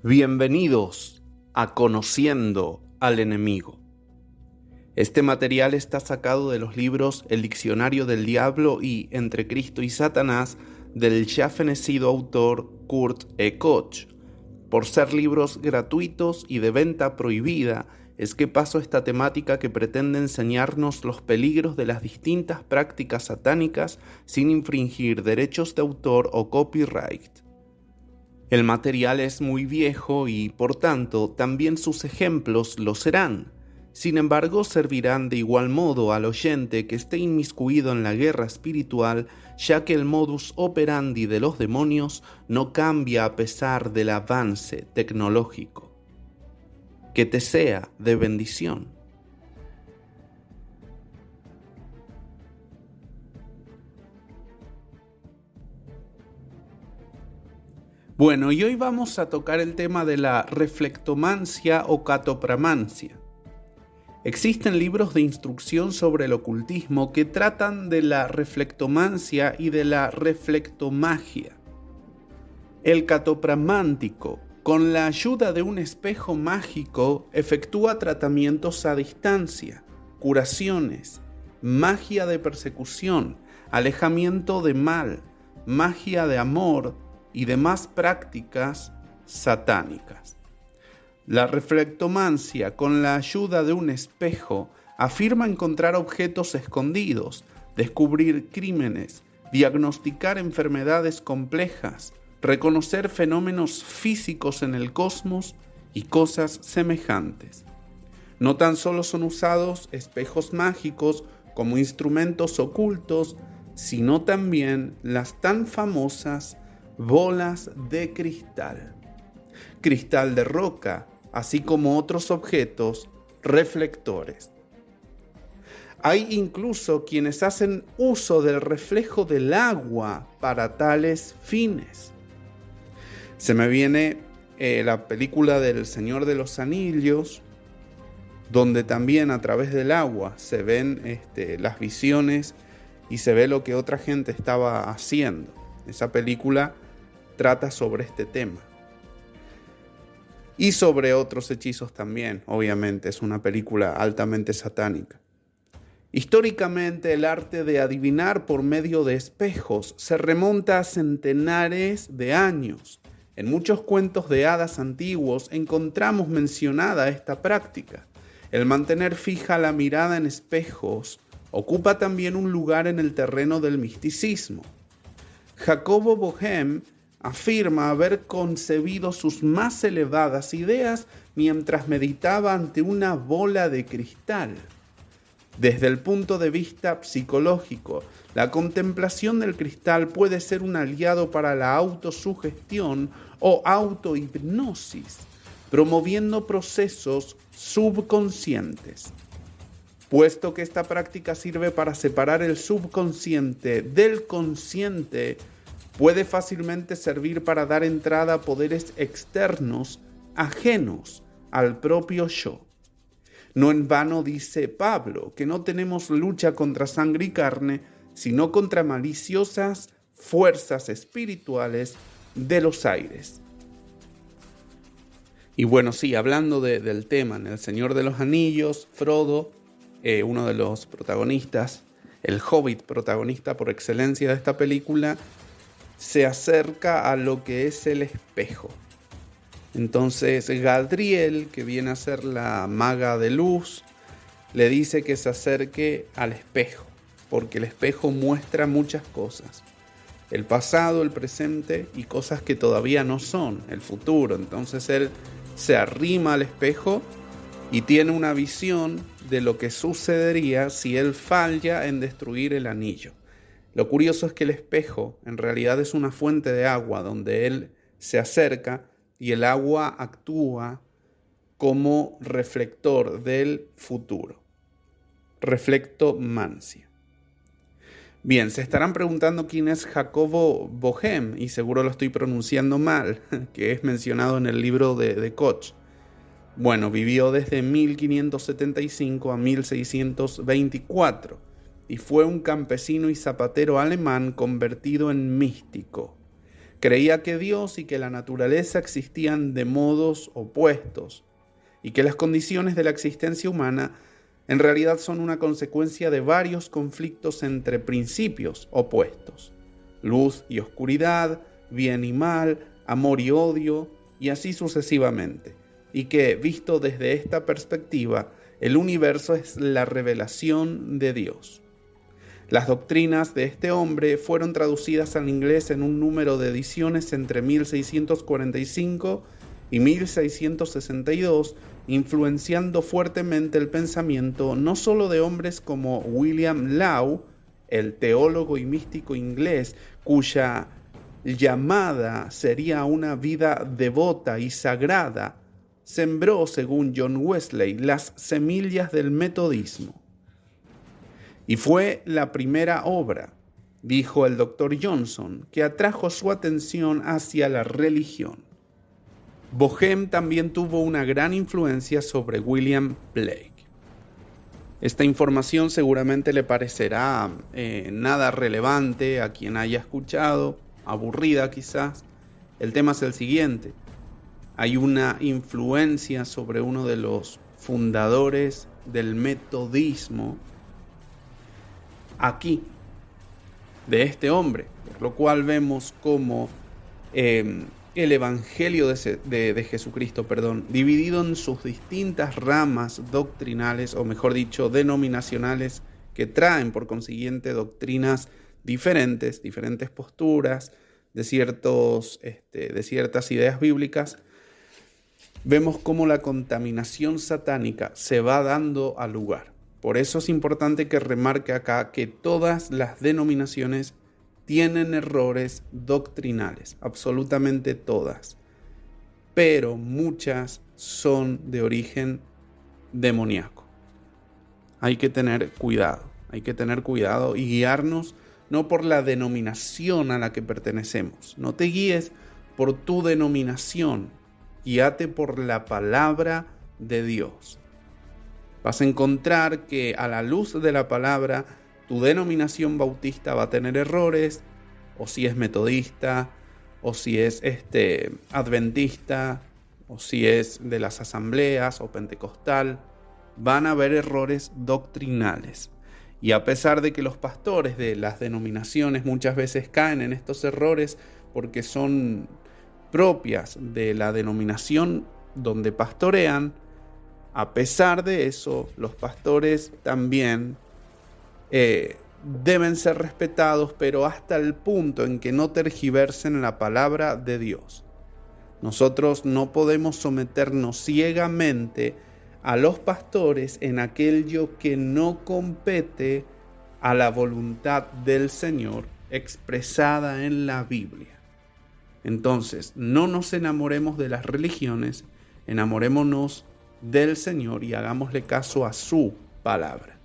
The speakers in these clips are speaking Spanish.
Bienvenidos a Conociendo al Enemigo. Este material está sacado de los libros El Diccionario del Diablo y Entre Cristo y Satanás del ya fenecido autor Kurt E. Koch. Por ser libros gratuitos y de venta prohibida, es que paso esta temática que pretende enseñarnos los peligros de las distintas prácticas satánicas sin infringir derechos de autor o copyright. El material es muy viejo y, por tanto, también sus ejemplos lo serán. Sin embargo, servirán de igual modo al oyente que esté inmiscuido en la guerra espiritual, ya que el modus operandi de los demonios no cambia a pesar del avance tecnológico. Que te sea de bendición. Bueno, y hoy vamos a tocar el tema de la reflectomancia o catopramancia. Existen libros de instrucción sobre el ocultismo que tratan de la reflectomancia y de la reflectomagia. El catopramántico, con la ayuda de un espejo mágico, efectúa tratamientos a distancia, curaciones, magia de persecución, alejamiento de mal, magia de amor y demás prácticas satánicas. La reflectomancia, con la ayuda de un espejo, afirma encontrar objetos escondidos, descubrir crímenes, diagnosticar enfermedades complejas, reconocer fenómenos físicos en el cosmos y cosas semejantes. No tan solo son usados espejos mágicos como instrumentos ocultos, sino también las tan famosas bolas de cristal, cristal de roca, así como otros objetos reflectores. Hay incluso quienes hacen uso del reflejo del agua para tales fines. Se me viene la película del Señor de los Anillos, donde también a través del agua se ven las visiones y se ve lo que otra gente estaba haciendo. Esa película trata sobre este tema. Y sobre otros hechizos también, obviamente, es una película altamente satánica. Históricamente, el arte de adivinar por medio de espejos se remonta a centenares de años. En muchos cuentos de hadas antiguos encontramos mencionada esta práctica. El mantener fija la mirada en espejos ocupa también un lugar en el terreno del misticismo. Jacobo Boehme afirma haber concebido sus más elevadas ideas mientras meditaba ante una bola de cristal. Desde el punto de vista psicológico, la contemplación del cristal puede ser un aliado para la autosugestión o autohipnosis, promoviendo procesos subconscientes. Puesto que esta práctica sirve para separar el subconsciente del consciente, puede fácilmente servir para dar entrada a poderes externos ajenos al propio yo. No en vano dice Pablo que no tenemos lucha contra sangre y carne, sino contra maliciosas fuerzas espirituales de los aires. Y bueno, sí, hablando del tema, en El Señor de los Anillos, Frodo, uno de los protagonistas, el hobbit protagonista por excelencia de esta película, se acerca a lo que es el espejo. Entonces Gadriel, que viene a ser la maga de luz, le dice que se acerque al espejo, porque el espejo muestra muchas cosas. El pasado, el presente y cosas que todavía no son, el futuro. Entonces él se arrima al espejo y tiene una visión de lo que sucedería si él falla en destruir el anillo. Lo curioso es que el espejo en realidad es una fuente de agua donde él se acerca y el agua actúa como reflector del futuro. Reflectomancia. Bien, se estarán preguntando quién es Jacobo Boehme, y seguro lo estoy pronunciando mal, que es mencionado en el libro de Koch. Bueno, vivió desde 1575 a 1624. Y fue un campesino y zapatero alemán convertido en místico. Creía que Dios y que la naturaleza existían de modos opuestos y que las condiciones de la existencia humana en realidad son una consecuencia de varios conflictos entre principios opuestos: luz y oscuridad, bien y mal, amor y odio, y así sucesivamente. Y que, visto desde esta perspectiva, el universo es la revelación de Dios. Las doctrinas de este hombre fueron traducidas al inglés en un número de ediciones entre 1645 y 1662, influenciando fuertemente el pensamiento no solo de hombres como William Law, el teólogo y místico inglés, cuya llamada sería una vida devota y sagrada, sembró, según John Wesley, las semillas del metodismo. Y fue la primera obra, dijo el Dr. Johnson, que atrajo su atención hacia la religión. Boehm también tuvo una gran influencia sobre William Blake. Esta información seguramente le parecerá nada relevante a quien haya escuchado, aburrida quizás. El tema es el siguiente: hay una influencia sobre uno de los fundadores del metodismo aquí, de este hombre, por lo cual vemos cómo el Evangelio de Jesucristo, dividido en sus distintas ramas doctrinales, o mejor dicho, denominacionales, que traen por consiguiente doctrinas diferentes posturas de ciertas ideas bíblicas. Vemos cómo la contaminación satánica se va dando al lugar. Por eso es importante que remarque acá que todas las denominaciones tienen errores doctrinales, absolutamente todas, pero muchas son de origen demoníaco. Hay que tener cuidado y guiarnos no por la denominación a la que pertenecemos. No te guíes por tu denominación, guíate por la palabra de Dios. Vas a encontrar que a la luz de la palabra, tu denominación bautista va a tener errores, o si es metodista, o si es adventista, o si es de las asambleas o pentecostal, van a haber errores doctrinales. Y a pesar de que los pastores de las denominaciones muchas veces caen en estos errores porque son propias de la denominación donde pastorean, a pesar de eso, los pastores también deben ser respetados, pero hasta el punto en que no tergiversen la palabra de Dios. Nosotros no podemos someternos ciegamente a los pastores en aquello que no compete a la voluntad del Señor expresada en la Biblia. Entonces, no nos enamoremos de las religiones, enamorémonos del Señor y hagámosle caso a su palabra.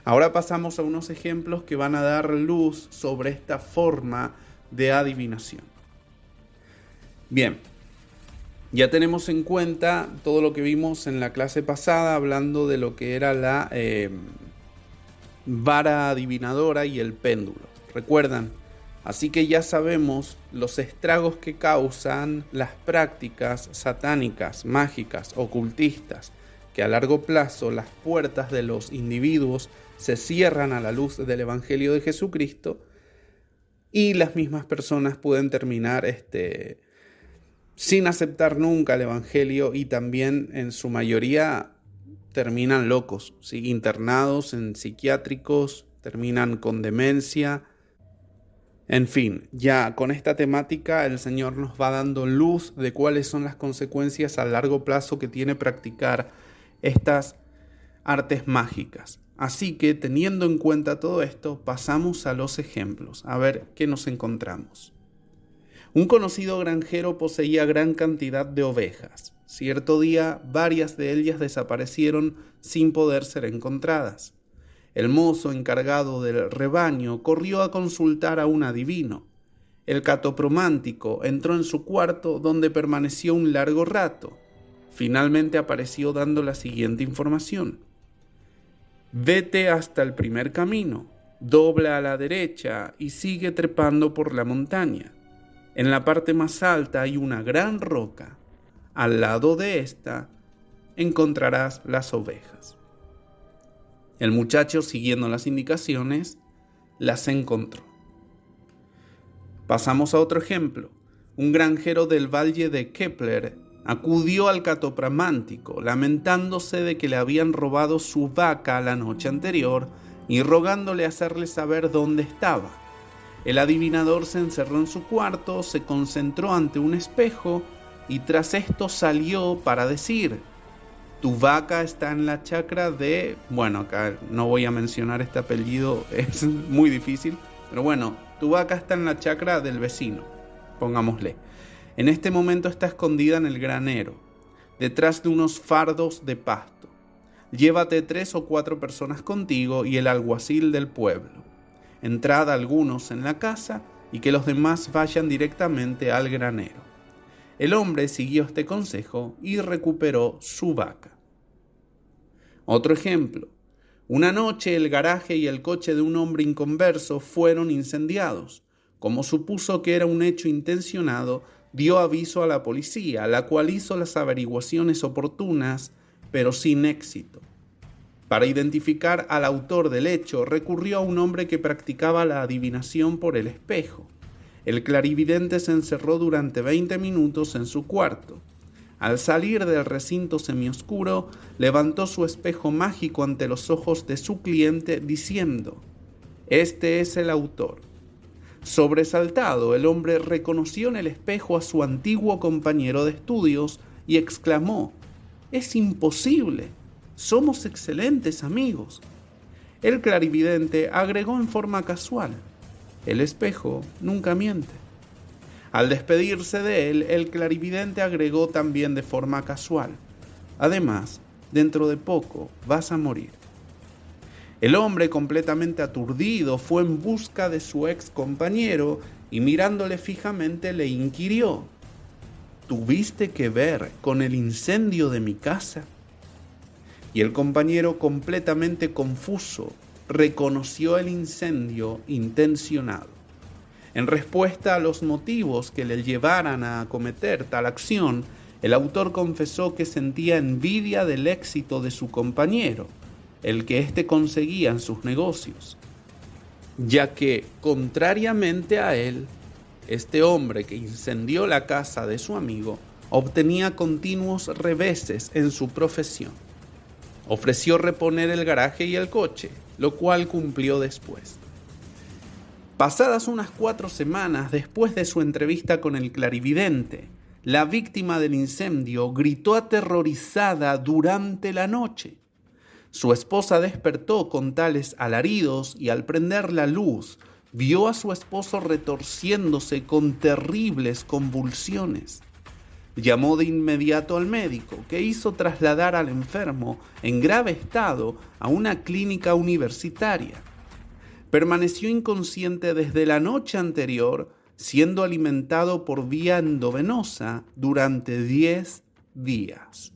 Ahora pasamos a unos ejemplos que van a dar luz sobre esta forma de adivinación. Bien, ya tenemos en cuenta todo lo que vimos en la clase pasada hablando de lo que era la vara adivinadora y el péndulo. ¿Recuerdan? Así que ya sabemos los estragos que causan las prácticas satánicas, mágicas, ocultistas, que a largo plazo las puertas de los individuos se cierran a la luz del Evangelio de Jesucristo y las mismas personas pueden terminar sin aceptar nunca el Evangelio y también en su mayoría terminan locos, ¿sí? Internados en psiquiátricos, terminan con demencia. En fin, ya con esta temática el Señor nos va dando luz de cuáles son las consecuencias a largo plazo que tiene practicar estas artes mágicas. Así que, teniendo en cuenta todo esto, pasamos a los ejemplos, a ver qué nos encontramos. Un conocido granjero poseía gran cantidad de ovejas. Cierto día, varias de ellas desaparecieron sin poder ser encontradas. El mozo encargado del rebaño corrió a consultar a un adivino. El catopromántico entró en su cuarto, donde permaneció un largo rato. Finalmente apareció dando la siguiente información: vete hasta el primer camino, dobla a la derecha y sigue trepando por la montaña. En la parte más alta hay una gran roca. Al lado de esta encontrarás las ovejas. El muchacho, siguiendo las indicaciones, las encontró. Pasamos a otro ejemplo. Un granjero del valle de Kepler acudió al catopramántico, lamentándose de que le habían robado su vaca la noche anterior y rogándole hacerle saber dónde estaba. El adivinador se encerró en su cuarto, se concentró ante un espejo y tras esto salió para decir: tu vaca está en la chacra de... Bueno, acá no voy a mencionar este apellido, es muy difícil, pero bueno, tu vaca está en la chacra del vecino, pongámosle. En este momento está escondida en el granero, detrás de unos fardos de pasto. Llévate 3 o 4 personas contigo y el alguacil del pueblo. Entrad algunos en la casa y que los demás vayan directamente al granero. El hombre siguió este consejo y recuperó su vaca. Otro ejemplo. Una noche el garaje y el coche de un hombre inconverso fueron incendiados. Como supuso que era un hecho intencionado, dio aviso a la policía, la cual hizo las averiguaciones oportunas, pero sin éxito. Para identificar al autor del hecho, recurrió a un hombre que practicaba la adivinación por el espejo. El clarividente se encerró durante 20 minutos en su cuarto. Al salir del recinto semioscuro, levantó su espejo mágico ante los ojos de su cliente diciendo: «Este es el autor». Sobresaltado, el hombre reconoció en el espejo a su antiguo compañero de estudios y exclamó: «Es imposible, somos excelentes amigos». El clarividente agregó en forma casual: «El espejo nunca miente». Al despedirse de él, el clarividente agregó también de forma casual: «Además, dentro de poco vas a morir». El hombre, completamente aturdido, fue en busca de su ex compañero y mirándole fijamente le inquirió: «¿Tuviste que ver con el incendio de mi casa?». Y el compañero, completamente confuso, reconoció el incendio intencionado. En respuesta a los motivos que le llevaran a acometer tal acción, el autor confesó que sentía envidia del éxito de su compañero, el que éste conseguía en sus negocios, ya que, contrariamente a él, este hombre que incendió la casa de su amigo obtenía continuos reveses en su profesión. Ofreció reponer el garaje y el coche, lo cual cumplió después. Pasadas unas 4 semanas después de su entrevista con el clarividente, la víctima del incendio gritó aterrorizada durante la noche. Su esposa despertó con tales alaridos y al prender la luz vio a su esposo retorciéndose con terribles convulsiones. Llamó de inmediato al médico, que hizo trasladar al enfermo en grave estado a una clínica universitaria. Permaneció inconsciente desde la noche anterior, siendo alimentado por vía endovenosa durante 10 días.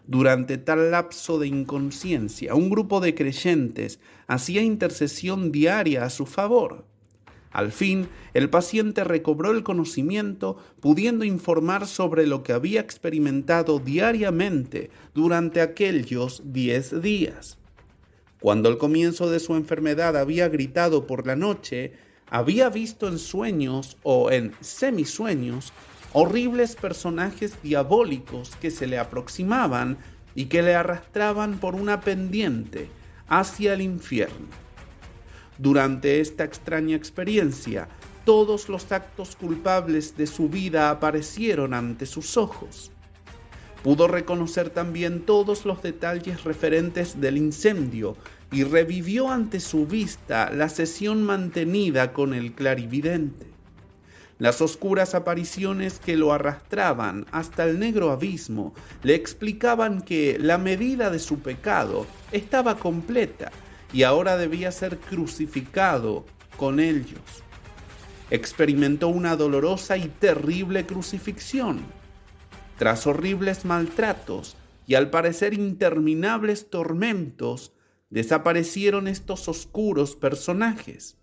Durante tal lapso de inconsciencia, un grupo de creyentes hacía intercesión diaria a su favor. Al fin, el paciente recobró el conocimiento, pudiendo informar sobre lo que había experimentado diariamente durante aquellos 10 días. Cuando al comienzo de su enfermedad había gritado por la noche, había visto en sueños o en semisueños horribles personajes diabólicos que se le aproximaban y que le arrastraban por una pendiente hacia el infierno. Durante esta extraña experiencia, todos los actos culpables de su vida aparecieron ante sus ojos. Pudo reconocer también todos los detalles referentes del incendio y revivió ante su vista la sesión mantenida con el clarividente. Las oscuras apariciones que lo arrastraban hasta el negro abismo le explicaban que la medida de su pecado estaba completa y ahora debía ser crucificado con ellos. Experimentó una dolorosa y terrible crucifixión. Tras horribles maltratos y al parecer interminables tormentos, desaparecieron estos oscuros personajes.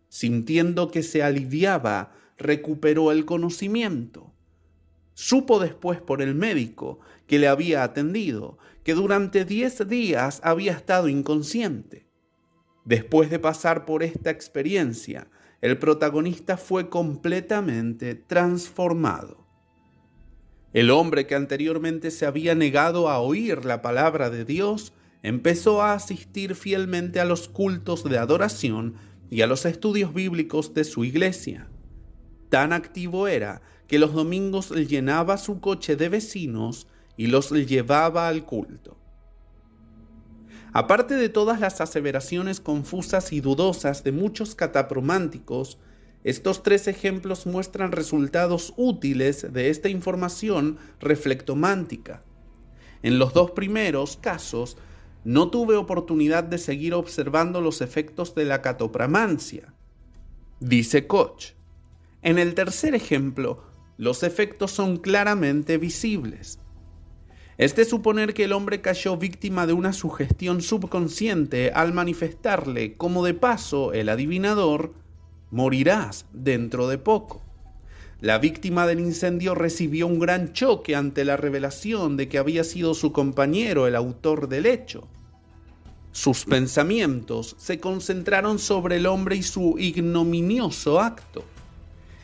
Sintiendo que se aliviaba, recuperó el conocimiento. Supo después por el médico que le había atendido que durante 10 días había estado inconsciente. Después de pasar por esta experiencia, el protagonista fue completamente transformado. El hombre que anteriormente se había negado a oír la palabra de Dios empezó a asistir fielmente a los cultos de adoración y a los estudios bíblicos de su iglesia. Tan activo era que los domingos llenaba su coche de vecinos y los llevaba al culto. Aparte de todas las aseveraciones confusas y dudosas de muchos cataprománticos, estos 3 ejemplos muestran resultados útiles de esta información reflectomántica. En los 2 primeros casos, no tuve oportunidad de seguir observando los efectos de la catopramancia, dice Koch. En el tercer ejemplo, los efectos son claramente visibles. Es de suponer que el hombre cayó víctima de una sugestión subconsciente al manifestarle, como de paso, el adivinador: morirás dentro de poco. La víctima del incendio recibió un gran choque ante la revelación de que había sido su compañero el autor del hecho. Sus pensamientos se concentraron sobre el hombre y su ignominioso acto.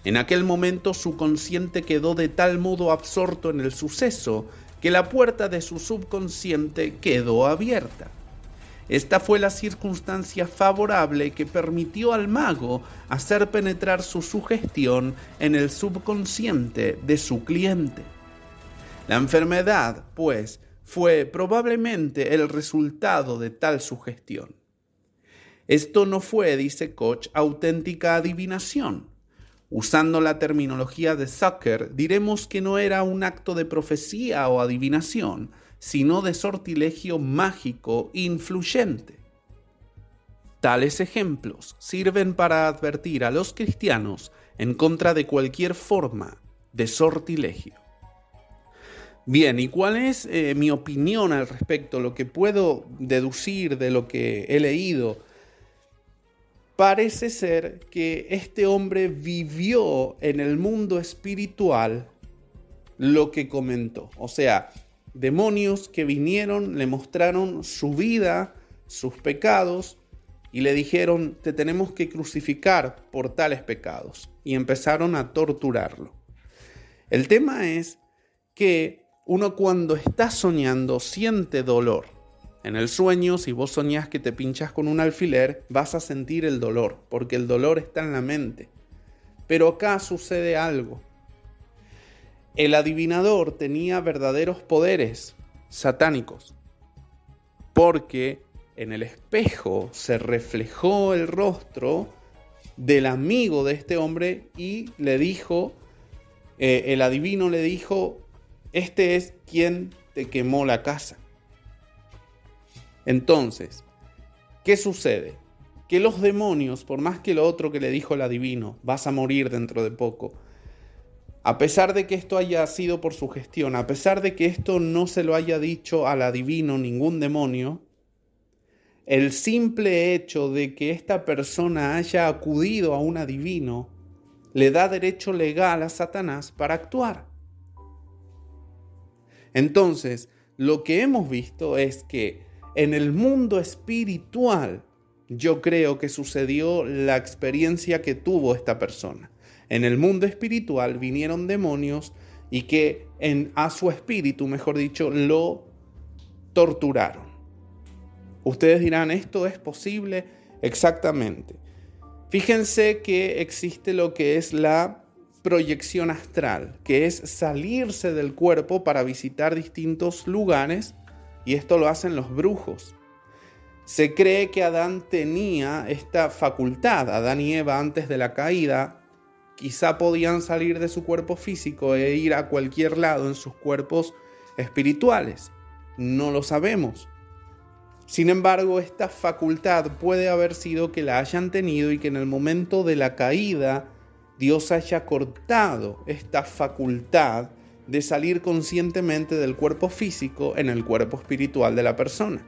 En aquel momento su consciente quedó de tal modo absorto en el suceso que la puerta de su subconsciente quedó abierta. Esta fue la circunstancia favorable que permitió al mago hacer penetrar su sugestión en el subconsciente de su cliente. La enfermedad, pues, fue probablemente el resultado de tal sugestión. Esto no fue, dice Koch, auténtica adivinación. Usando la terminología de Zucker, diremos que no era un acto de profecía o adivinación, sino de sortilegio mágico influyente. Tales ejemplos sirven para advertir a los cristianos en contra de cualquier forma de sortilegio. Bien, ¿y cuál es mi opinión al respecto? Lo que puedo deducir de lo que he leído. Parece ser que este hombre vivió en el mundo espiritual lo que comentó. O sea, demonios que vinieron, le mostraron su vida, sus pecados, y le dijeron: te tenemos que crucificar por tales pecados. Y empezaron a torturarlo. El tema es que uno, cuando está soñando, siente dolor. En el sueño, si vos soñás que te pinchás con un alfiler, vas a sentir el dolor, porque el dolor está en la mente. Pero acá sucede algo. El adivinador tenía verdaderos poderes satánicos, porque en el espejo se reflejó el rostro del amigo de este hombre y le dijo, el adivino le dijo: este es quien te quemó la casa. Entonces, ¿qué sucede? Que los demonios, por más que lo otro que le dijo el adivino, vas a morir dentro de poco, a pesar de que esto haya sido por sugestión, a pesar de que esto no se lo haya dicho al adivino ningún demonio, el simple hecho de que esta persona haya acudido a un adivino le da derecho legal a Satanás para actuar. Entonces, lo que hemos visto es que en el mundo espiritual, yo creo que sucedió la experiencia que tuvo esta persona. En el mundo espiritual vinieron demonios y que a su espíritu, mejor dicho, lo torturaron. Ustedes dirán, ¿esto es posible? Exactamente. Fíjense que existe lo que es la proyección astral, que es salirse del cuerpo para visitar distintos lugares, y esto lo hacen los brujos. Se cree que Adán tenía esta facultad. Adán y Eva, antes de la caída, quizá podían salir de su cuerpo físico e ir a cualquier lado en sus cuerpos espirituales. No lo sabemos. Sin embargo, esta facultad puede haber sido que la hayan tenido y que en el momento de la caída Dios haya cortado esta facultad de salir conscientemente del cuerpo físico en el cuerpo espiritual de la persona.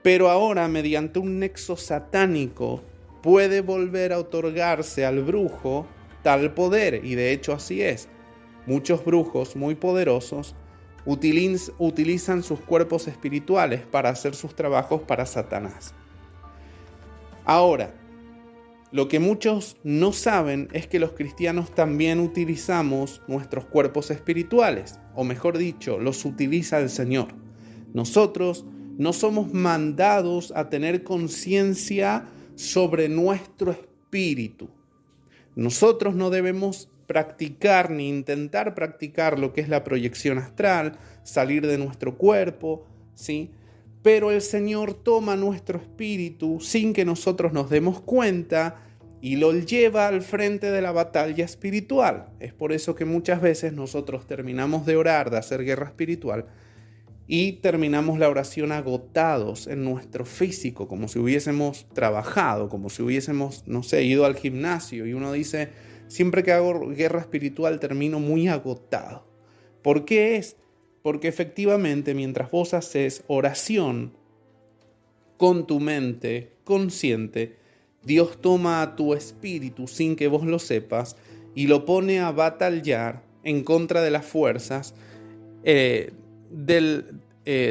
Pero ahora, mediante un nexo satánico, puede volver a otorgarse al brujo tal poder, y de hecho así es. Muchos brujos muy poderosos utilizan sus cuerpos espirituales para hacer sus trabajos para Satanás. Ahora, lo que muchos no saben es que los cristianos también utilizamos nuestros cuerpos espirituales, o mejor dicho, los utiliza el Señor. Nosotros no somos mandados a tener conciencia sobre nuestro espíritu. Nosotros no debemos practicar ni intentar practicar lo que es la proyección astral, salir de nuestro cuerpo, ¿sí? Pero el Señor toma nuestro espíritu sin que nosotros nos demos cuenta y lo lleva al frente de la batalla espiritual. Es por eso que muchas veces nosotros terminamos de orar, de hacer guerra espiritual, y terminamos la oración agotados en nuestro físico, como si hubiésemos trabajado, como si hubiésemos, ido al gimnasio. Y uno dice, siempre que hago guerra espiritual termino muy agotado. ¿Por qué es? Porque efectivamente mientras vos haces oración con tu mente consciente, Dios toma a tu espíritu sin que vos lo sepas y lo pone a batallar en contra de las fuerzas del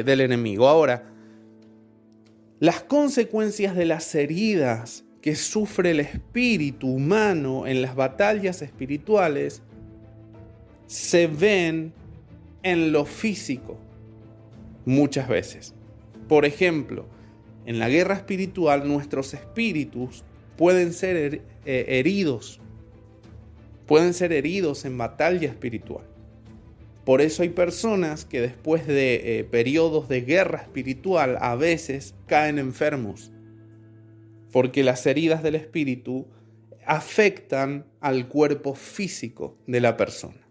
enemigo. Ahora, las consecuencias de las heridas que sufre el espíritu humano en las batallas espirituales se ven en lo físico muchas veces. Por ejemplo, en la guerra espiritual nuestros espíritus pueden ser heridos en batalla espiritual. Por eso hay personas que después de periodos de guerra espiritual a veces caen enfermos, porque las heridas del espíritu afectan al cuerpo físico de la persona.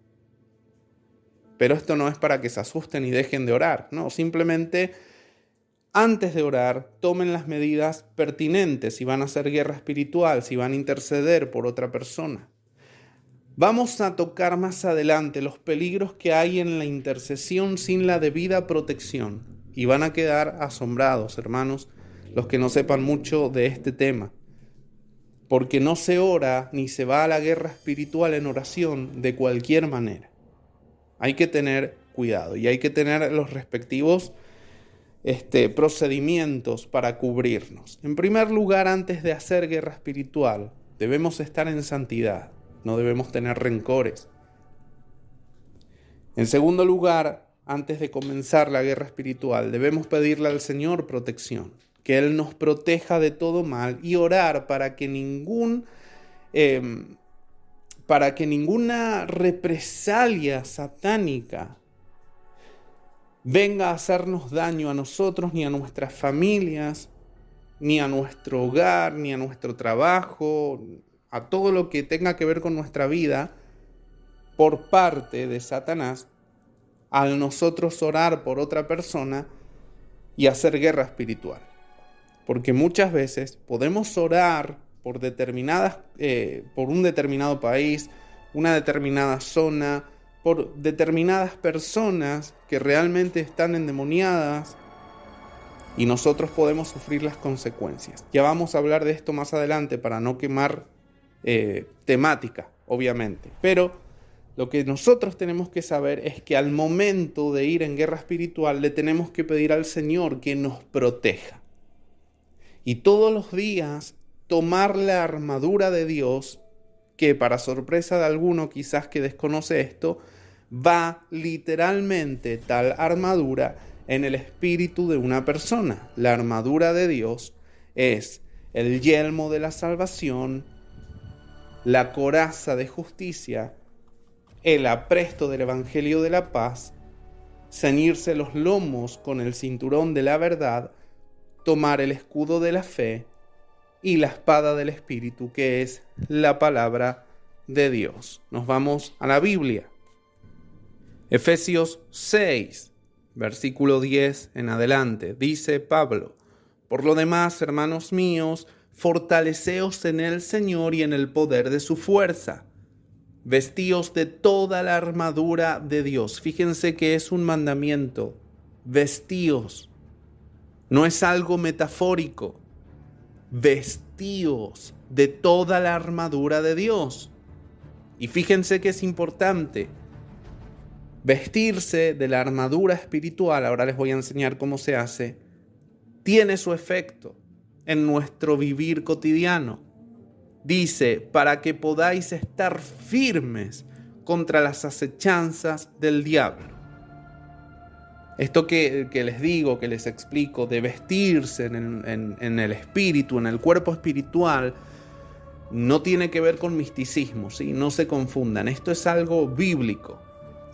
Pero esto no es para que se asusten y dejen de orar, no, simplemente antes de orar tomen las medidas pertinentes si van a hacer guerra espiritual, si van a interceder por otra persona. Vamos a tocar más adelante los peligros que hay en la intercesión sin la debida protección y van a quedar asombrados, hermanos, los que no sepan mucho de este tema, porque no se ora ni se va a la guerra espiritual en oración de cualquier manera. Hay que tener cuidado y hay que tener los respectivos procedimientos para cubrirnos. En primer lugar, antes de hacer guerra espiritual, debemos estar en santidad. No debemos tener rencores. En segundo lugar, antes de comenzar la guerra espiritual, debemos pedirle al Señor protección, que Él nos proteja de todo mal y orar para que ninguna represalia satánica venga a hacernos daño a nosotros, ni a nuestras familias, ni a nuestro hogar, ni a nuestro trabajo, a todo lo que tenga que ver con nuestra vida por parte de Satanás, al nosotros orar por otra persona y hacer guerra espiritual. Porque muchas veces podemos orar por un determinado país, una determinada zona, por determinadas personas que realmente están endemoniadas, y nosotros podemos sufrir las consecuencias. Ya vamos a hablar de esto más adelante para no quemar temática, obviamente. Pero lo que nosotros tenemos que saber es que al momento de ir en guerra espiritual le tenemos que pedir al Señor que nos proteja. Y todos los días tomar la armadura de Dios, que para sorpresa de alguno quizás que desconoce esto, va literalmente tal armadura en el espíritu de una persona. La armadura de Dios es el yelmo de la salvación, la coraza de justicia, el apresto del evangelio de la paz, ceñirse los lomos con el cinturón de la verdad, tomar el escudo de la fe y la espada del Espíritu, que es la palabra de Dios. Nos vamos a la Biblia. Efesios 6, versículo 10 en adelante, dice Pablo: por lo demás, hermanos míos, fortaleceos en el Señor y en el poder de su fuerza. Vestíos de toda la armadura de Dios. Fíjense que es un mandamiento. Vestíos. No es algo metafórico. Vestíos de toda la armadura de Dios. Y fíjense que es importante vestirse de la armadura espiritual. Ahora les voy a enseñar cómo se hace. Tiene su efecto en nuestro vivir cotidiano. Dice, para que podáis estar firmes contra las acechanzas del diablo. Esto que les digo, que les explico, de vestirse en el espíritu, en el cuerpo espiritual, no tiene que ver con misticismo, ¿sí? No se confundan. Esto es algo bíblico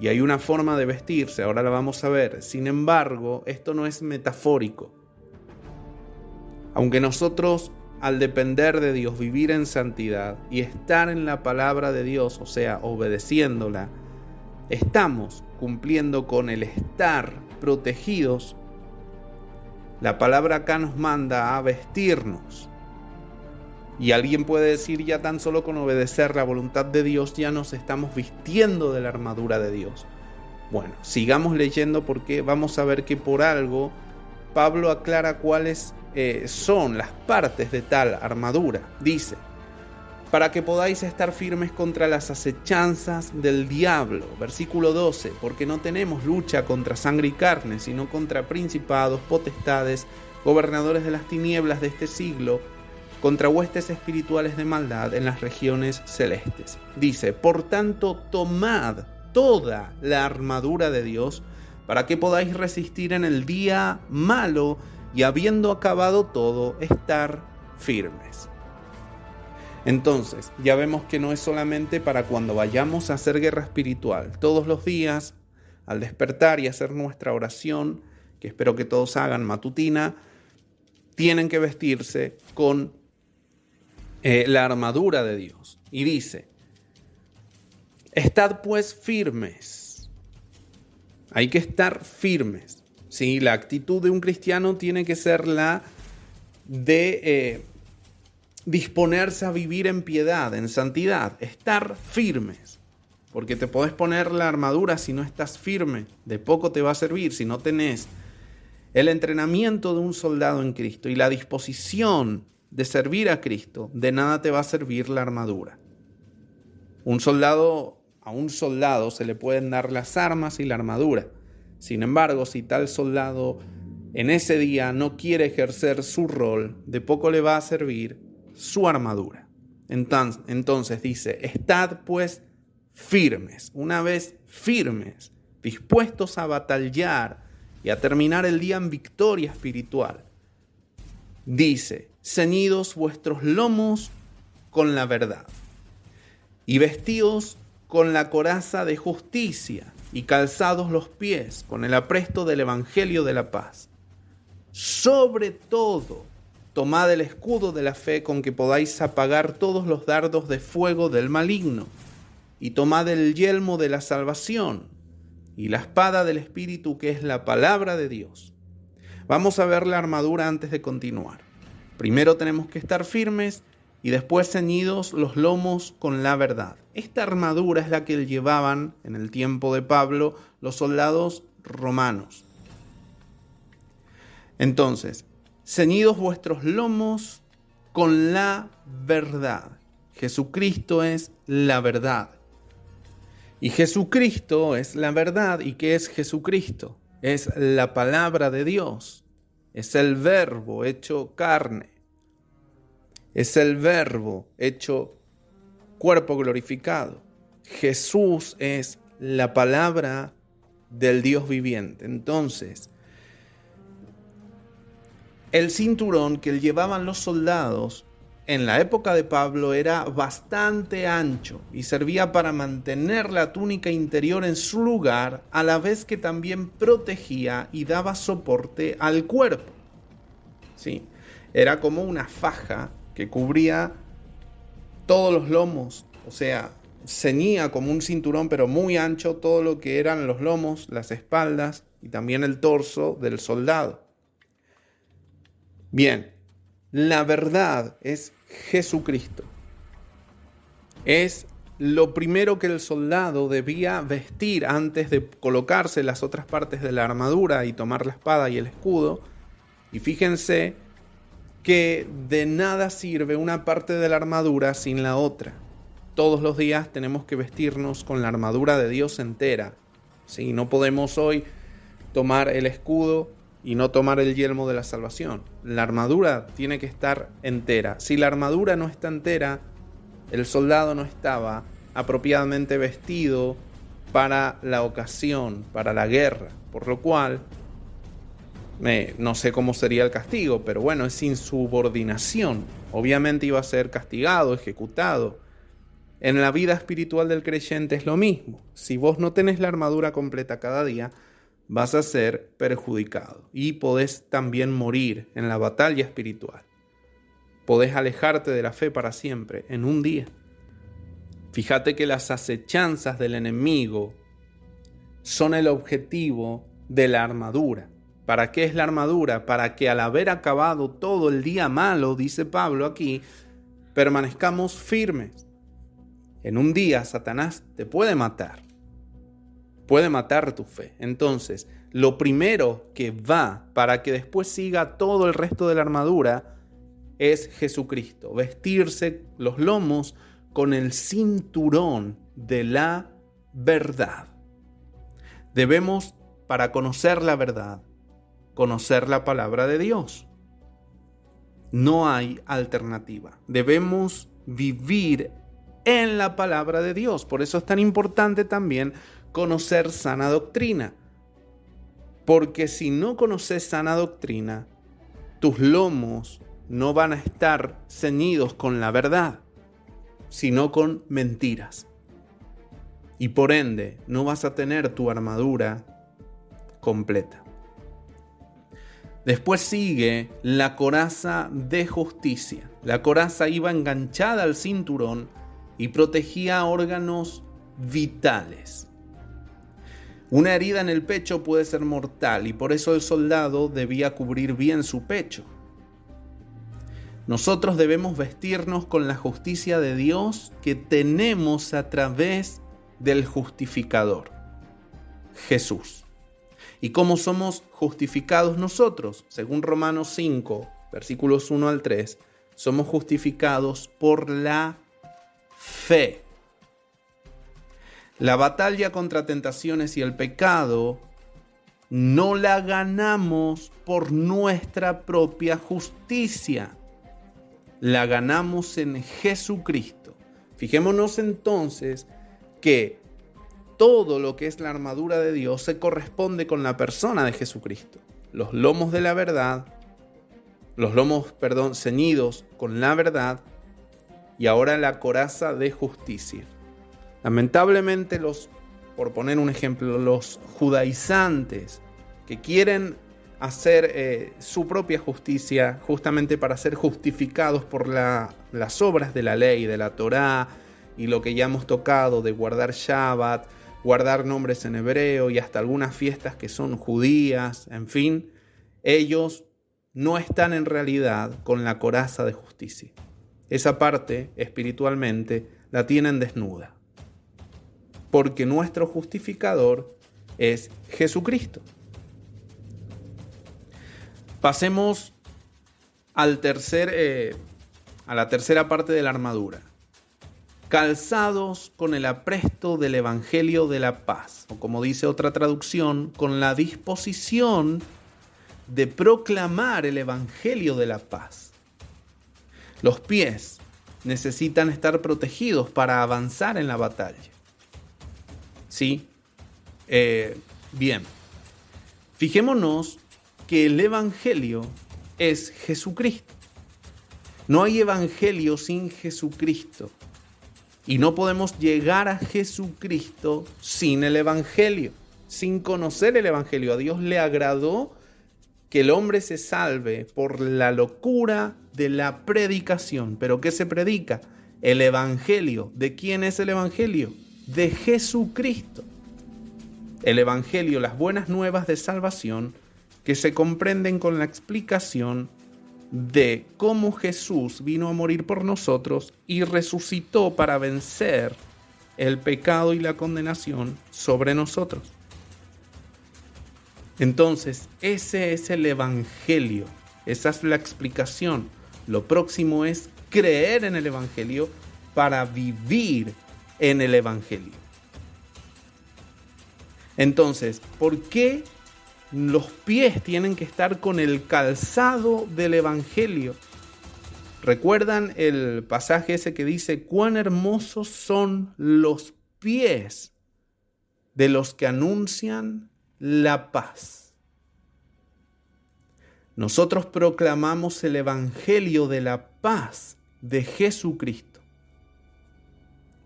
y hay una forma de vestirse, ahora la vamos a ver. Sin embargo, esto no es metafórico. Aunque nosotros, al depender de Dios, vivir en santidad y estar en la palabra de Dios, o sea, obedeciéndola, estamos cumpliendo con el estar protegidos. La palabra acá nos manda a vestirnos. Y alguien puede decir, ya tan solo con obedecer la voluntad de Dios ya nos estamos vistiendo de la armadura de Dios. Bueno, sigamos leyendo porque vamos a ver que por algo Pablo aclara cuáles son las partes de tal armadura. Dice, para que podáis estar firmes contra las acechanzas del diablo. Versículo 12, porque no tenemos lucha contra sangre y carne, sino contra principados, potestades, gobernadores de las tinieblas de este siglo, contra huestes espirituales de maldad en las regiones celestes. Dice, por tanto, tomad toda la armadura de Dios para que podáis resistir en el día malo y habiendo acabado todo, estar firmes. Entonces, ya vemos que no es solamente para cuando vayamos a hacer guerra espiritual. Todos los días, al despertar y hacer nuestra oración, que espero que todos hagan matutina, tienen que vestirse con la armadura de Dios. Y dice, estad pues firmes. Hay que estar firmes. ¿Sí? La actitud de un cristiano tiene que ser la de disponerse a vivir en piedad, en santidad, estar firmes. Porque te podés poner la armadura si no estás firme, de poco te va a servir si no tenés el entrenamiento de un soldado en Cristo y la disposición de servir a Cristo, de nada te va a servir la armadura. A un soldado se le pueden dar las armas y la armadura. Sin embargo, si tal soldado en ese día no quiere ejercer su rol, de poco le va a servir su armadura. Entonces dice, estad pues firmes. Una vez firmes, dispuestos a batallar y a terminar el día en victoria espiritual. Dice, ceñidos vuestros lomos con la verdad y vestidos con la coraza de justicia y calzados los pies con el apresto del evangelio de la paz. Sobre todo, tomad el escudo de la fe con que podáis apagar todos los dardos de fuego del maligno y tomad el yelmo de la salvación y la espada del Espíritu que es la palabra de Dios. Vamos a ver la armadura antes de continuar. Primero tenemos que estar firmes y después ceñidos los lomos con la verdad. Esta armadura es la que llevaban en el tiempo de Pablo los soldados romanos. Entonces, ceñidos vuestros lomos con la verdad. Jesucristo es la verdad. Y Jesucristo es la verdad. ¿Y qué es Jesucristo? Es la palabra de Dios. Es el verbo hecho carne. Es el verbo hecho cuerpo glorificado. Jesús es la palabra del Dios viviente. Entonces, el cinturón que llevaban los soldados en la época de Pablo era bastante ancho y servía para mantener la túnica interior en su lugar, a la vez que también protegía y daba soporte al cuerpo. ¿Sí? Era como una faja que cubría todos los lomos, o sea, ceñía como un cinturón pero muy ancho todo lo que eran los lomos, las espaldas y también el torso del soldado. Bien, la verdad es Jesucristo. Es lo primero que el soldado debía vestir antes de colocarse las otras partes de la armadura y tomar la espada y el escudo. Y fíjense que de nada sirve una parte de la armadura sin la otra. todos los días tenemos que vestirnos con la armadura de Dios entera. ¿Sí? No podemos hoy tomar el escudo y no tomar el yelmo de la salvación. La armadura tiene que estar entera. Si la armadura no está entera, el soldado no estaba apropiadamente vestido para la ocasión, para la guerra, por lo cual no sé cómo sería el castigo, pero bueno, es insubordinación. Obviamente iba a ser castigado, ejecutado. En la vida espiritual del creyente es lo mismo. Si vos no tenés la armadura completa cada día, vas a ser perjudicado y podés también morir en la batalla espiritual. Podés alejarte de la fe para siempre en un día. Fíjate que las acechanzas del enemigo son el objetivo de la armadura. ¿Para qué es la armadura? Para que al haber acabado todo el día malo, dice Pablo aquí, permanezcamos firmes. En un día Satanás te puede matar tu fe. Entonces, lo primero que va para que después siga todo el resto de la armadura es Jesucristo. Vestirse los lomos con el cinturón de la verdad. Debemos, para conocer la verdad, conocer la palabra de Dios. No hay alternativa. Debemos vivir en la palabra de Dios. Por eso es tan importante también conocer sana doctrina. Porque si no conoces sana doctrina, tus lomos no van a estar ceñidos con la verdad, sino con mentiras. Y por ende, no vas a tener tu armadura completa. Después sigue la coraza de justicia. La coraza iba enganchada al cinturón y protegía órganos vitales. Una herida en el pecho puede ser mortal y por eso el soldado debía cubrir bien su pecho. Nosotros debemos vestirnos con la justicia de Dios que tenemos a través del justificador, Jesús. ¿Y cómo somos justificados nosotros? Según Romanos 5, versículos 1 al 3, somos justificados por la fe. La batalla contra tentaciones y el pecado no la ganamos por nuestra propia justicia. La ganamos en Jesucristo. Fijémonos entonces que todo lo que es la armadura de Dios se corresponde con la persona de Jesucristo. Los lomos de la verdad, ceñidos con la verdad, y ahora la coraza de justicia. Lamentablemente por poner un ejemplo, los judaizantes que quieren hacer su propia justicia justamente para ser justificados por las obras de la ley, de la Torá y lo que ya hemos tocado de guardar Shabbat, guardar nombres en hebreo y hasta algunas fiestas que son judías, en fin, ellos no están en realidad con la coraza de justicia. Esa parte espiritualmente la tienen desnuda, porque nuestro justificador es Jesucristo. Pasemos a la tercera parte de la armadura. Calzados con el apresto del Evangelio de la paz, o como dice otra traducción, con la disposición de proclamar el Evangelio de la paz. Los pies necesitan estar protegidos para avanzar en la batalla. ¿Sí? Bien. Fijémonos que el Evangelio es Jesucristo. No hay Evangelio sin Jesucristo. Y no podemos llegar a Jesucristo sin el Evangelio, sin conocer el Evangelio. A Dios le agradó que el hombre se salve por la locura de la predicación. ¿Pero qué se predica? El Evangelio. ¿De quién es el Evangelio? De Jesucristo. El Evangelio, las buenas nuevas de salvación, que se comprenden con la explicación de cómo Jesús vino a morir por nosotros y resucitó para vencer el pecado y la condenación sobre nosotros. Entonces, ese es el Evangelio, esa es la explicación. Lo próximo es creer en el Evangelio para vivir en el Evangelio. Entonces, ¿por qué los pies tienen que estar con el calzado del Evangelio? ¿Recuerdan el pasaje ese que dice: cuán hermosos son los pies de los que anuncian la paz? Nosotros proclamamos el Evangelio de la paz de Jesucristo.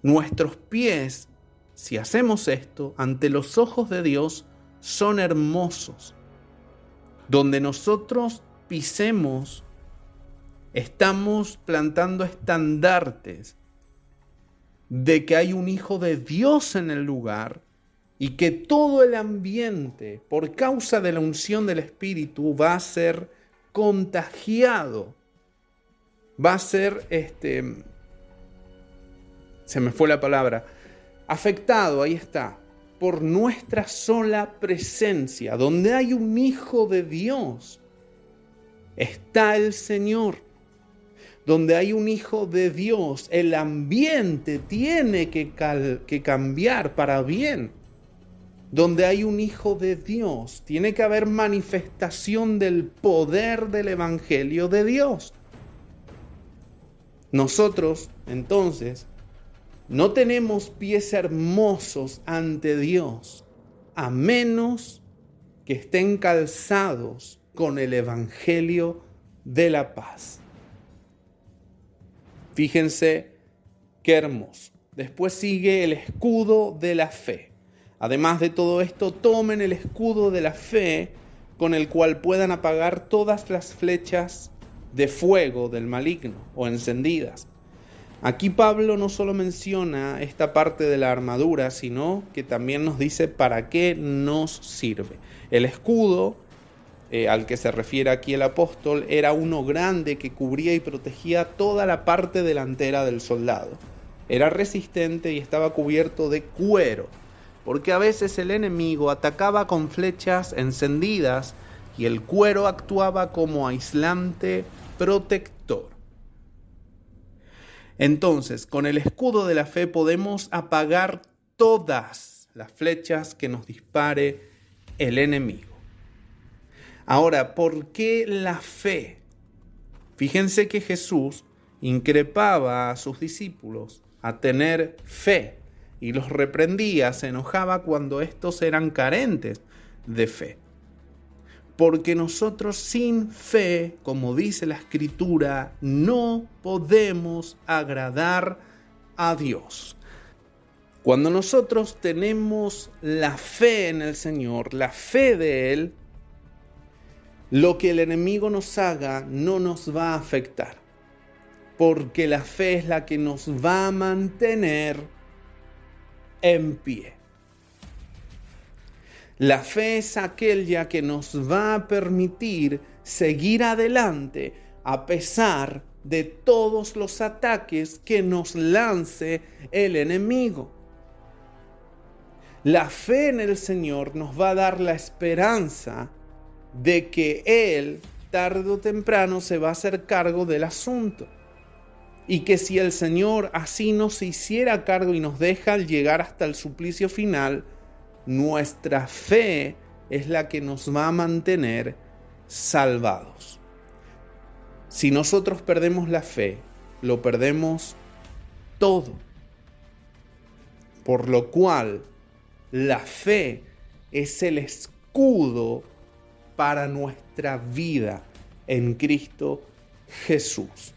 Nuestros pies, si hacemos esto, ante los ojos de Dios, son hermosos. Donde nosotros pisemos, estamos plantando estandartes de que hay un Hijo de Dios en el lugar y que todo el ambiente, por causa de la unción del Espíritu, va a ser contagiado. Va a ser, se me fue la palabra, afectado, ahí está, por nuestra sola presencia. Donde hay un Hijo de Dios, está el Señor. Donde hay un Hijo de Dios, el ambiente tiene que cambiar para bien. Donde hay un Hijo de Dios, tiene que haber manifestación del poder del Evangelio de Dios. Nosotros, entonces, no tenemos pies hermosos ante Dios, a menos que estén calzados con el Evangelio de la paz. Fíjense qué hermoso. Después sigue el escudo de la fe. Además de todo esto, tomen el escudo de la fe con el cual puedan apagar todas las flechas de fuego del maligno o encendidas. Aquí Pablo no solo menciona esta parte de la armadura, sino que también nos dice para qué nos sirve. El escudo, al que se refiere aquí el apóstol, era uno grande que cubría y protegía toda la parte delantera del soldado. Era resistente y estaba cubierto de cuero, porque a veces el enemigo atacaba con flechas encendidas y el cuero actuaba como aislante protector. Entonces, con el escudo de la fe podemos apagar todas las flechas que nos dispare el enemigo. Ahora, ¿por qué la fe? Fíjense que Jesús increpaba a sus discípulos a tener fe y los reprendía, se enojaba cuando estos eran carentes de fe. Porque nosotros sin fe, como dice la Escritura, no podemos agradar a Dios. Cuando nosotros tenemos la fe en el Señor, la fe de Él, lo que el enemigo nos haga no nos va a afectar. Porque la fe es la que nos va a mantener en pie. La fe es aquella que nos va a permitir seguir adelante a pesar de todos los ataques que nos lance el enemigo. La fe en el Señor nos va a dar la esperanza de que Él, tarde o temprano, se va a hacer cargo del asunto. Y que si el Señor así no se hiciera cargo y nos deja llegar hasta el suplicio final, nuestra fe es la que nos va a mantener salvados. Si nosotros perdemos la fe, lo perdemos todo. Por lo cual, la fe es el escudo para nuestra vida en Cristo Jesús.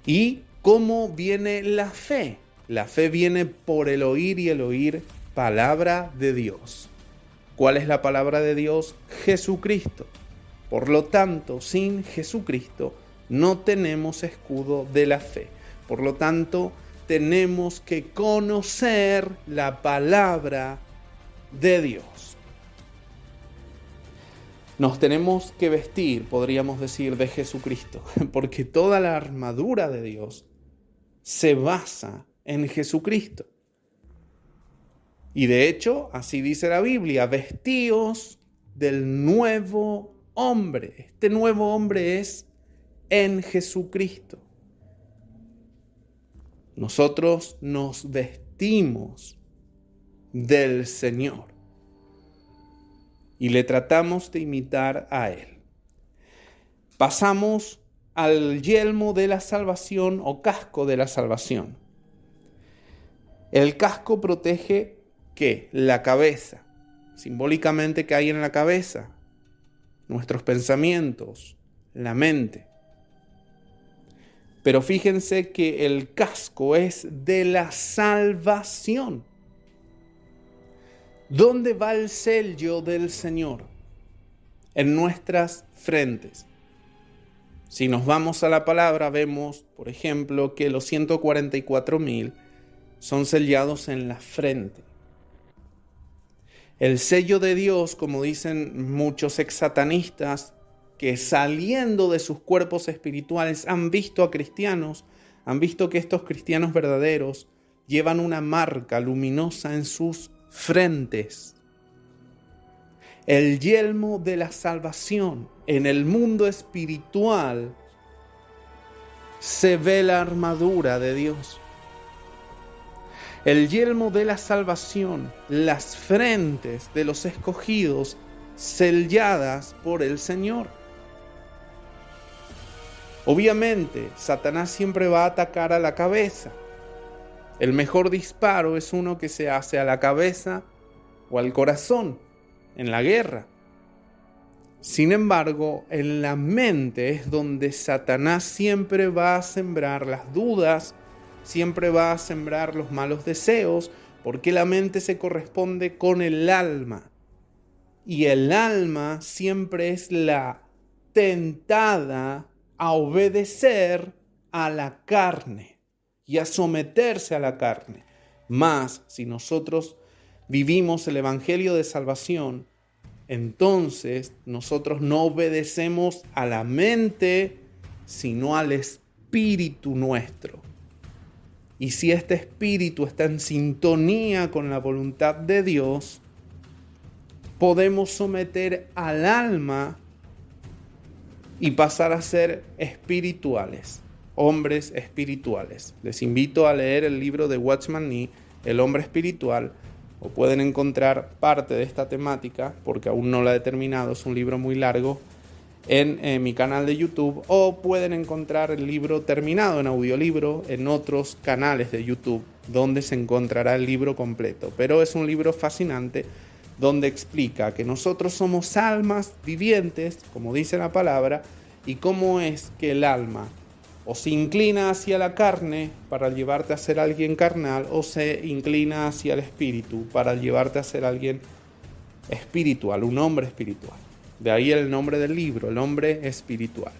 ¿Y cómo viene la fe? La fe viene por el oír y el oír palabra de Dios. ¿Cuál es la palabra de Dios? Jesucristo. Por lo tanto, sin Jesucristo no tenemos escudo de la fe. Por lo tanto, tenemos que conocer la palabra de Dios. Nos tenemos que vestir, podríamos decir, de Jesucristo, porque toda la armadura de Dios se basa en Jesucristo. Y de hecho, así dice la Biblia, vestíos del nuevo hombre. Este nuevo hombre es en Jesucristo. Nosotros nos vestimos del Señor y le tratamos de imitar a Él. Pasamos al yelmo de la salvación o casco de la salvación. El casco protege, ¿qué? La cabeza. Simbólicamente, ¿qué hay en la cabeza? Nuestros pensamientos, la mente. Pero fíjense que el casco es de la salvación. ¿Dónde va el sello del Señor? En nuestras frentes. Si nos vamos a la palabra, vemos, por ejemplo, que los 144,000 son sellados en la frente. El sello de Dios, como dicen muchos exsatanistas, que saliendo de sus cuerpos espirituales han visto a cristianos, han visto que estos cristianos verdaderos llevan una marca luminosa en sus frentes. El yelmo de la salvación. En el mundo espiritual se ve la armadura de Dios. El yelmo de la salvación, las frentes de los escogidos selladas por el Señor. Obviamente, Satanás siempre va a atacar a la cabeza. El mejor disparo es uno que se hace a la cabeza o al corazón en la guerra. Sin embargo, en la mente es donde Satanás siempre va a sembrar las dudas, siempre va a sembrar los malos deseos, porque la mente se corresponde con el alma. Y el alma siempre es la tentada a obedecer a la carne y a someterse a la carne. Mas, si nosotros vivimos el evangelio de salvación, entonces nosotros no obedecemos a la mente, sino al espíritu nuestro. Y si este espíritu está en sintonía con la voluntad de Dios, podemos someter al alma y pasar a ser espirituales, hombres espirituales. Les invito a leer el libro de Watchman Nee, El hombre espiritual, o pueden encontrar parte de esta temática, porque aún no la he terminado, es un libro muy largo, en mi canal de YouTube, o pueden encontrar el libro terminado en audiolibro en otros canales de YouTube, donde se encontrará el libro completo. Pero es un libro fascinante, donde explica que nosotros somos almas vivientes, como dice la palabra, y cómo es que el alma o se inclina hacia la carne para llevarte a ser alguien carnal, o se inclina hacia el espíritu para llevarte a ser alguien espiritual, un hombre espiritual. De ahí el nombre del libro, el hombre espiritual,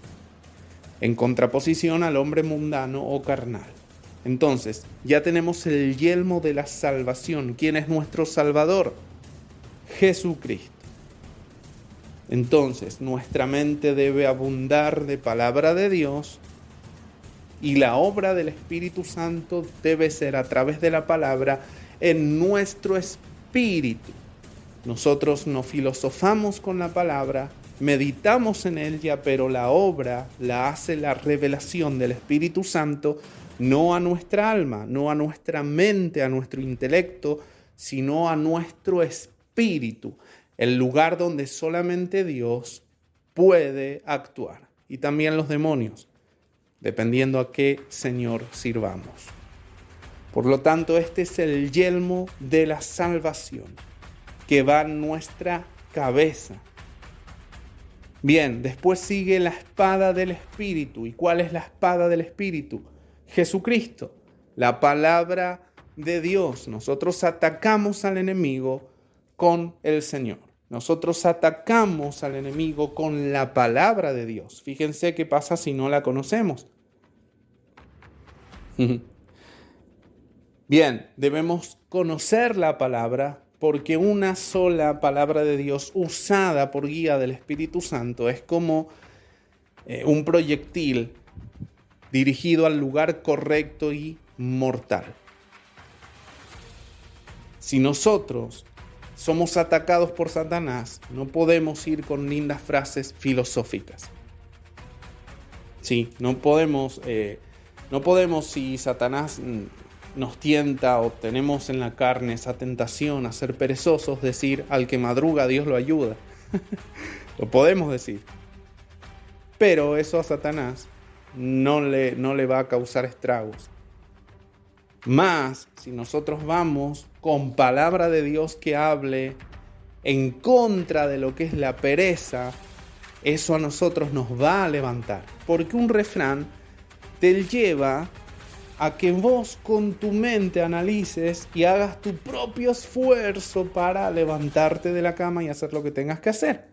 en contraposición al hombre mundano o carnal. Entonces, ya tenemos el yelmo de la salvación. ¿Quién es nuestro Salvador? Jesucristo. Entonces, nuestra mente debe abundar de palabra de Dios, y la obra del Espíritu Santo debe ser a través de la palabra en nuestro espíritu. Nosotros no filosofamos con la palabra, meditamos en ella, pero la obra la hace la revelación del Espíritu Santo, no a nuestra alma, no a nuestra mente, a nuestro intelecto, sino a nuestro espíritu, el lugar donde solamente Dios puede actuar, y también los demonios, dependiendo a qué Señor sirvamos. Por lo tanto, este es el yelmo de la salvación que va en nuestra cabeza. Bien, después sigue la espada del Espíritu. ¿Y cuál es la espada del Espíritu? Jesucristo, la palabra de Dios. Nosotros atacamos al enemigo con el Señor. Nosotros atacamos al enemigo con la palabra de Dios. Fíjense qué pasa si no la conocemos. Bien, debemos conocer la palabra, porque una sola palabra de Dios usada por guía del Espíritu Santo es como un proyectil dirigido al lugar correcto y mortal. Si nosotros somos atacados por Satanás, no podemos ir con lindas frases filosóficas. Sí, no podemos No podemos, si Satanás nos tienta o tenemos en la carne esa tentación a ser perezosos, decir al que madruga Dios lo ayuda. Lo podemos decir. Pero eso a Satanás no le va a causar estragos. Más si nosotros vamos con palabra de Dios que hable en contra de lo que es la pereza, eso a nosotros nos va a levantar. Porque un refrán te lleva a que vos con tu mente analices y hagas tu propio esfuerzo para levantarte de la cama y hacer lo que tengas que hacer.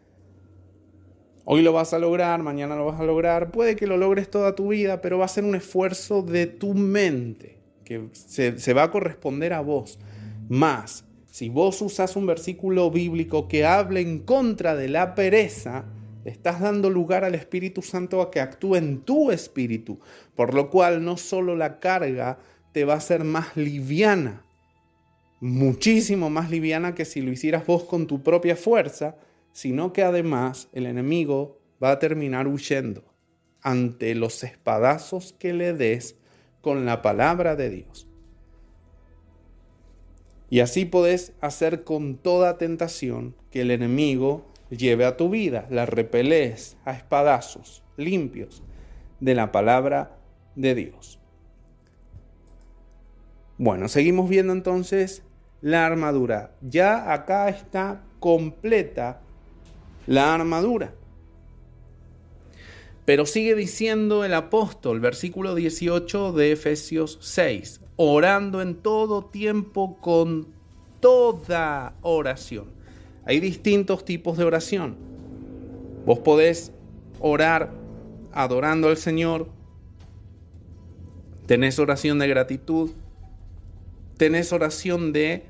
Hoy lo vas a lograr, mañana lo vas a lograr, puede que lo logres toda tu vida, pero va a ser un esfuerzo de tu mente que se va a corresponder a vos. Más, si vos usas un versículo bíblico que hable en contra de la pereza, le estás dando lugar al Espíritu Santo a que actúe en tu espíritu, por lo cual no solo la carga te va a ser más liviana, muchísimo más liviana que si lo hicieras vos con tu propia fuerza, sino que además el enemigo va a terminar huyendo ante los espadazos que le des con la palabra de Dios. Y así podés hacer con toda tentación que el enemigo lleve a tu vida, la repelés a espadazos limpios de la palabra de Dios. Bueno, seguimos viendo entonces la armadura. Ya acá está completa la armadura. Pero sigue diciendo el apóstol, versículo 18 de Efesios 6, orando en todo tiempo con toda oración. Hay distintos tipos de oración. Vos podés orar adorando al Señor. Tenés oración de gratitud. Tenés oración de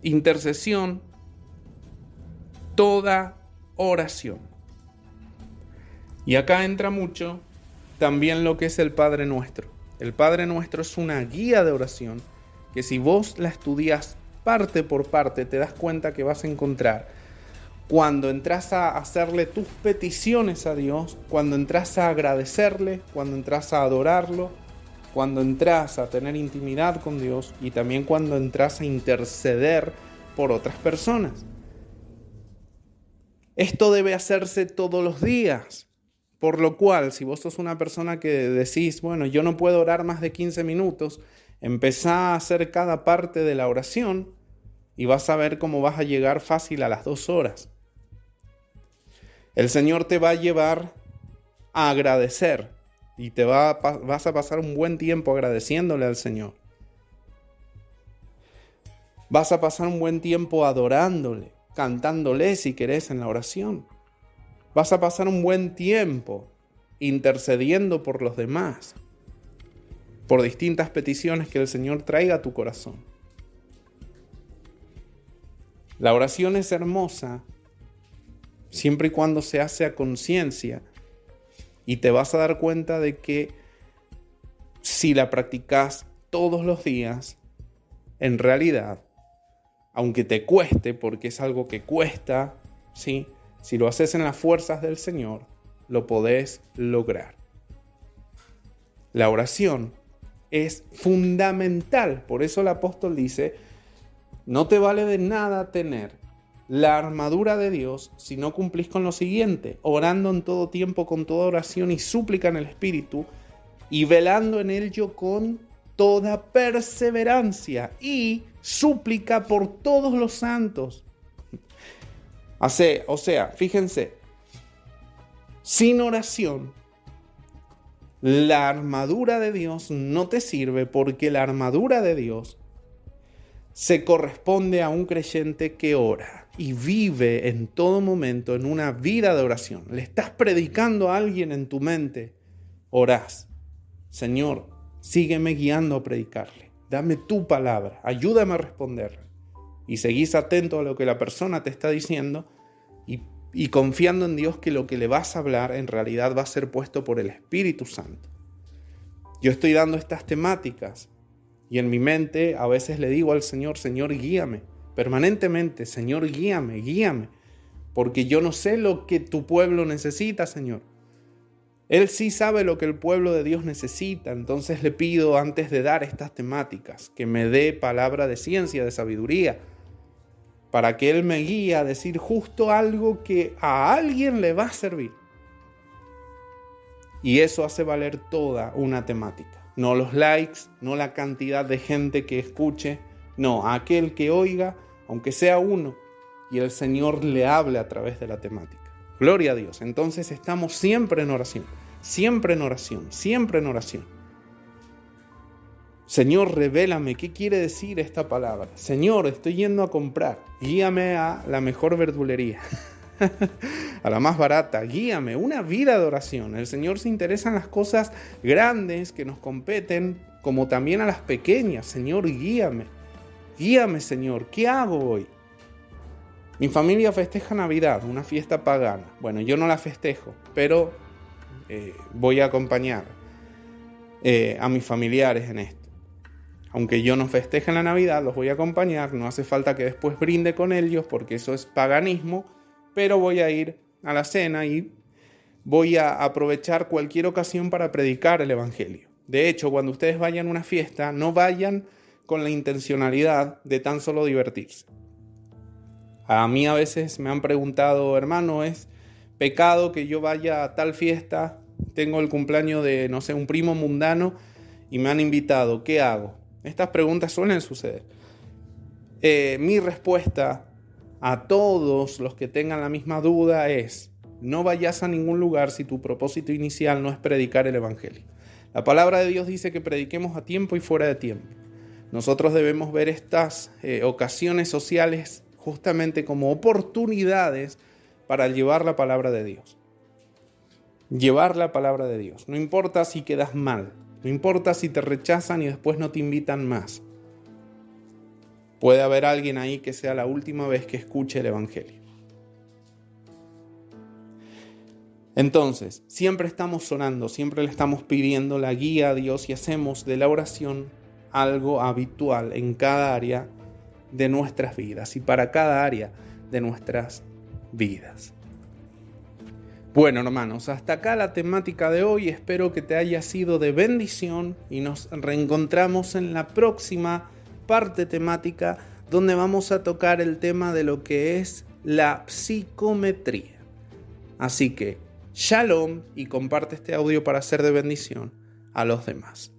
intercesión. Toda oración. Y acá entra mucho también lo que es el Padre Nuestro. El Padre Nuestro es una guía de oración que si vos la estudias parte por parte, te das cuenta que vas a encontrar cuando entras a hacerle tus peticiones a Dios, cuando entras a agradecerle, cuando entras a adorarlo, cuando entras a tener intimidad con Dios y también cuando entras a interceder por otras personas. Esto debe hacerse todos los días, por lo cual si vos sos una persona que decís, bueno, yo no puedo orar más de 15 minutos, empezá a hacer cada parte de la oración y vas a ver cómo vas a llegar fácil a las 2 horas. El Señor te va a llevar a agradecer y vas a pasar un buen tiempo agradeciéndole al Señor. Vas a pasar un buen tiempo adorándole, cantándole si querés en la oración. Vas a pasar un buen tiempo intercediendo por los demás, por distintas peticiones que el Señor traiga a tu corazón. La oración es hermosa siempre y cuando se hace a conciencia y te vas a dar cuenta de que si la practicas todos los días, en realidad, aunque te cueste, porque es algo que cuesta, ¿sí? Si lo haces en las fuerzas del Señor, lo podés lograr. La oración es fundamental, por eso el apóstol dice, no te vale de nada tener la armadura de Dios si no cumplís con lo siguiente, orando en todo tiempo con toda oración y súplica en el Espíritu y velando en ello con toda perseverancia y súplica por todos los santos. O sea, fíjense, sin oración, la armadura de Dios no te sirve porque la armadura de Dios se corresponde a un creyente que ora y vive en todo momento en una vida de oración. Le estás predicando a alguien en tu mente, orás, Señor, sígueme guiando a predicarle, dame tu palabra, ayúdame a responderle. Y seguís atento a lo que la persona te está diciendo y confiando en Dios que lo que le vas a hablar en realidad va a ser puesto por el Espíritu Santo. Yo estoy dando estas temáticas y en mi mente a veces le digo al Señor, Señor, guíame, permanentemente, Señor, guíame, porque yo no sé lo que tu pueblo necesita, Señor. Él sí sabe lo que el pueblo de Dios necesita, entonces le pido antes de dar estas temáticas que me dé palabra de ciencia, de sabiduría, para que Él me guíe a decir justo algo que a alguien le va a servir. Y eso hace valer toda una temática. No los likes, no la cantidad de gente que escuche, no, aquel que oiga, aunque sea uno, y el Señor le hable a través de la temática. Gloria a Dios. Entonces estamos siempre en oración, siempre en oración, siempre en oración. Señor, revélame qué quiere decir esta palabra. Señor, estoy yendo a comprar. Guíame a la mejor verdulería, a la más barata. Guíame, una vida de oración. El Señor se interesa en las cosas grandes que nos competen, como también a las pequeñas. Señor, guíame. Guíame, Señor. ¿Qué hago hoy? Mi familia festeja Navidad, una fiesta pagana. Bueno, yo no la festejo, pero voy a acompañar a mis familiares en esto. Aunque yo no festeje la Navidad, los voy a acompañar. No hace falta que después brinde con ellos, porque eso es paganismo. Pero voy a ir a la cena y voy a aprovechar cualquier ocasión para predicar el Evangelio. De hecho, cuando ustedes vayan a una fiesta, no vayan con la intencionalidad de tan solo divertirse. A mí a veces me han preguntado, hermano, ¿es pecado que yo vaya a tal fiesta? Tengo el cumpleaños de, no sé, un primo mundano y me han invitado. ¿Qué hago? Estas preguntas suelen suceder. Mi respuesta a todos los que tengan la misma duda es: no vayas a ningún lugar si tu propósito inicial no es predicar el Evangelio. La palabra de Dios dice que prediquemos a tiempo y fuera de tiempo. Nosotros debemos ver estas ocasiones sociales justamente como oportunidades para llevar la palabra de Dios. Llevar la palabra de Dios. No importa si quedas mal, no importa si te rechazan y después no te invitan más. Puede haber alguien ahí que sea la última vez que escuche el Evangelio. Entonces, siempre estamos orando, siempre le estamos pidiendo la guía a Dios y hacemos de la oración algo habitual en cada área de nuestras vidas y para cada área de nuestras vidas. Bueno, hermanos, hasta acá la temática de hoy. Espero que te haya sido de bendición y nos reencontramos en la próxima parte temática, donde vamos a tocar el tema de lo que es la psicometría. Así que, shalom, y comparte este audio para ser de bendición a los demás.